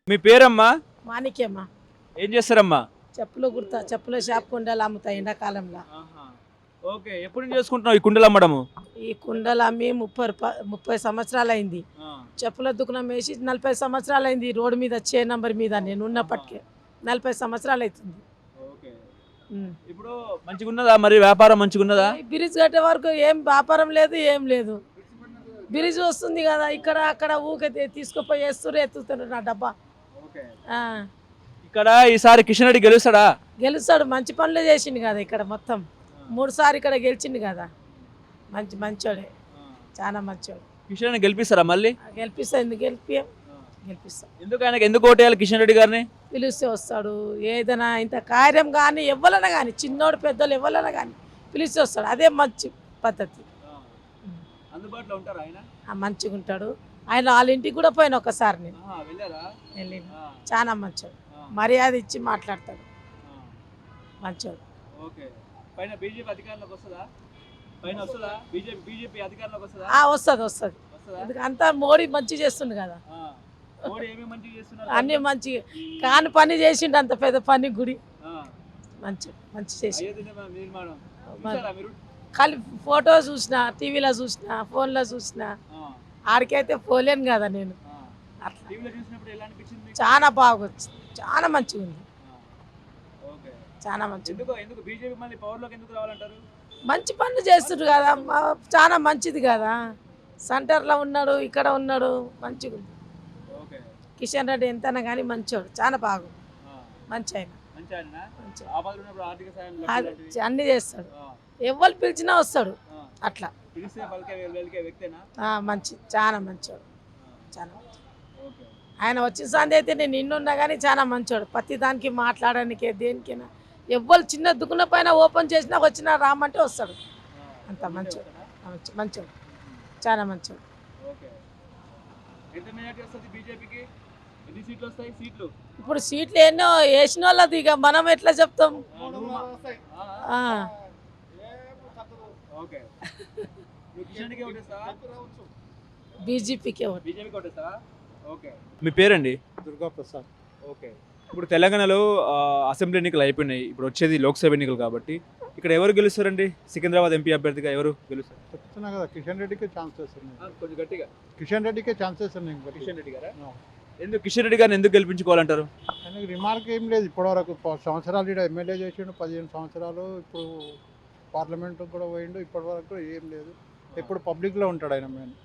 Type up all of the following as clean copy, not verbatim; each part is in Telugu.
మీ పేరమ్మా? మాణిక్యమ్మ. ఏం చేస్తారమ్మా? చెప్పులు కుడతా, చెప్పుల షాప్ కుండలు అమ్ముతా ఎండాకాలంలో. ఓకే, ఎప్పుడు నుంచి చేసుకుంటున్నావు ఈ కుండలు అమ్మడము? ఈ కుండలు అమ్మి 30 సంవత్సరాలు అయింది. చెప్పుల దుకాణం వేసి 40 సంవత్సరాలు అయింది. రోడ్డు మీద చే నంబర్ మీద నేను ఉన్నప్పటికే 40 సంవత్సరాలు అవుతుంది. ఇప్పుడు మంచిగా ఉన్నదా మరి? వ్యాపారం మంచిగా ఉన్నదా? బ్రిడ్జ్ కట్టే వరకు ఏం వ్యాపారం లేదు, ఏం లేదు. బ్రిడ్జ్ వస్తుంది కదా, ఇక్కడ అక్కడ ఊకే తీసుకుపోయి వేస్తున్నారు, ఎత్తుతున్నారు నా డబ్బా. ఇక్కడ ఈసారి కిషన్ రెడ్డి గెలుస్తాడా? గెలుస్తాడు, మంచి పనులు చేసిండు కదా. ఇక్కడ మొత్తం 3 సార్లు ఇక్కడ గెలిచిండు కదా. మంచోడే, చాలా మంచోడు. కిషన్ రెడ్డి గెలిపిస్తారా మళ్ళీ? గెలిపిస్తా, గెలిపిస్తాం. ఎందుకు ఆయనకి ఎందుకు ఓటేయాలి కిషన్ రెడ్డి గారిని? పిలిస్తే వస్తాడు. ఏదైనా ఇంత కార్యం కానీ ఎవరైనా కానీ, చిన్నోడు పెద్దోళ్ళు ఎవరైనా కానీ పిలిస్తే వస్తాడు. అదే మంచి పద్ధతి. అందుబాటులో ఉంటారు ఆయన? మంచిగా ఉంటాడు ఆయన. వాళ్ళ ఇంటికి కూడా పోయిన ఒకసారి నేను వెళ్ళిన. చాలా మంచోడు, మర్యాద ఇచ్చి మాట్లాడతాడు, మంచోడు. వస్తుంది. అంతా మోడీ మంచి చేస్తుండు కదా, అన్ని మంచి కాని పని చేసిండు. అంత పెద్ద పని గుడి మంచి చేసి ఖాళీ ఫోటో చూసిన, టీవీలో చూసిన, ఫోన్లో చూసిన. ఆడికైతే పోలేను కదా నేను. అట్లా చాలా బాగొచ్చు, చాలా మంచిగా ఉంది, చాలా మంచిది. మంచి పనులు చేస్తుండ్రు కదా, చాలా మంచిది కదా. సెంటర్లో ఉన్నాడు, ఇక్కడ ఉన్నాడు, మంచిగా ఉంది. కిషన్ రెడ్డి ఎంతైనా కానీ మంచోడు, చాలా బాగుంది. మంచి ఆయన అన్ని చేస్తాడు. ఎవరు పిలిచినా వస్తాడు. అట్లా మంచి, చాలా మంచోడు, చాలా మంచి. ఆయన వచ్చిన సంది అయితే నేను నిన్నున్నా కానీ చాలా మంచోడు. ప్రతి దానికి మాట్లాడడానికి, దేనికైనా ఎవ్వరు చిన్న దుకాణ పైన ఓపెన్ చేసినా వచ్చినా రామంటే వస్తాడు. అంత మంచోడు, మంచోడు, చాలా మంచోడు. ఇప్పుడు సీట్లు ఎన్నో వేసిన వాళ్ళది, ఇక మనం ఎట్లా చెప్తాం? బీజేపీకే. మీ పేరండి? దుర్గా ప్రసాద్. ఓకే, ఇప్పుడు తెలంగాణలో అసెంబ్లీ ఎన్నికలు అయిపోయినాయి. ఇప్పుడు వచ్చేది లోక్సభ ఎన్నికలు కాబట్టి ఇక్కడ ఎవరు గెలుస్తారండి? సికింద్రాబాద్ ఎంపీ అభ్యర్థిగా ఎవరు గెలుస్తారు? చెప్తున్నా కదా, కిషన్ రెడ్డికి ఛాన్సెస్ ఉన్నాయి. కొంచెం గట్టిగా. కిషన్ రెడ్డికే ఛాన్సెస్ ఉన్నాయి. కిషన్ రెడ్డి గారా? ఎందుకు కిషన్ రెడ్డి గారిని ఎందుకు గెలిపించుకోవాలంటారు? ఆయనకి రిమార్క్ ఏం లేదు. ఇప్పటివరకు సంవత్సరాలు ఇక్కడ ఎమ్మెల్యే చేసిండు, 15 సంవత్సరాలు. ఇప్పుడు పార్లమెంట్ కూడా పోయిండు. ఇప్పటివరకు ఏం లేదు. ఎప్పుడు పబ్లిక్లో ఉంటాడు ఆయన. మెయిన్.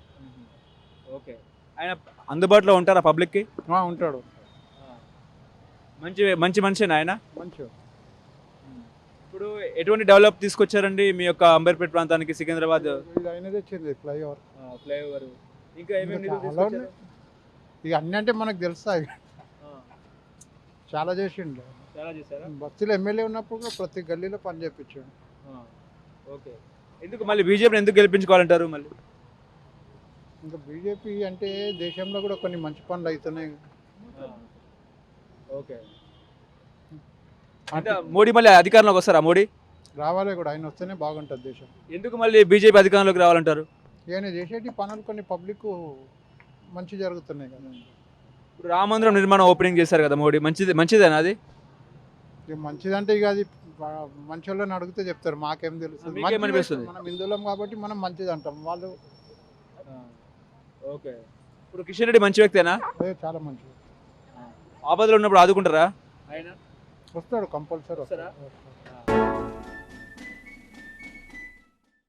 ఓకే, ఆయన అందుబాటులో ఉంటారా పబ్లిక్కి? ఉంటాడు. మంచి మనిషినా ఆయన? మంచిగా. ఇప్పుడు ఎటువంటి డెవలప్ తీసుకొచ్చారండి మీ యొక్క అంబర్పేట ప్రాంతానికి, సికింద్రాబాద్? ఆయన తెచ్చింది ఫ్లైఓవర్, ఇంకా ఏమేమి ఇక అన్నీ అంటే మనకు తెలుస్తాయి. చాలా చేసిండు. చాలా చేశారా? బస్సులో ఎమ్మెల్యే ఉన్నప్పుడు కూడా ప్రతి గల్లీలో పని చేయించాడు. ఓకే, ఎందుకు మళ్ళీ బీజేపీని ఎందుకు గెలిపించుకోవాలంటారు మళ్ళీ? ఇంకా బీజేపీ అంటే దేశంలో కూడా కొన్ని మంచి పనులు అవుతున్నాయి. ఓకే, అంటే మోడీ మళ్ళీ అధికారంలోకి వస్తారా? మోడీ రావాలి కూడా, ఆయన వస్తేనే బాగుంటుంది దేశం. ఎందుకు మళ్ళీ బీజేపీ అధికారంలోకి రావాలంటారు? ఆయన చేసేటి పనులు కొన్ని పబ్లిక్ మంచి జరుగుతున్నాయి కదా. ఇప్పుడు రామ మందిరం నిర్మాణం ఓపెనింగ్ చేశారు కదా మోడీ, మంచిదేనా అది? ఇక మంచిదంటే ఇక అది మంచి వాళ్ళని అడిగితే చెప్తారు, మాకేం తెలుస్తుంది. మనం హిందువులం కాబట్టి మనం మంచిది అంటాం, వాళ్ళు. ఓకే, ఇప్పుడు కిషన్ రెడ్డి మంచి వ్యక్తేనా? చాలా మంచిది. ఆపదలో ఉన్నప్పుడు ఆదుకుంటారా ఆయన? వస్తాడు, కంపల్సరీ వస్తాడు.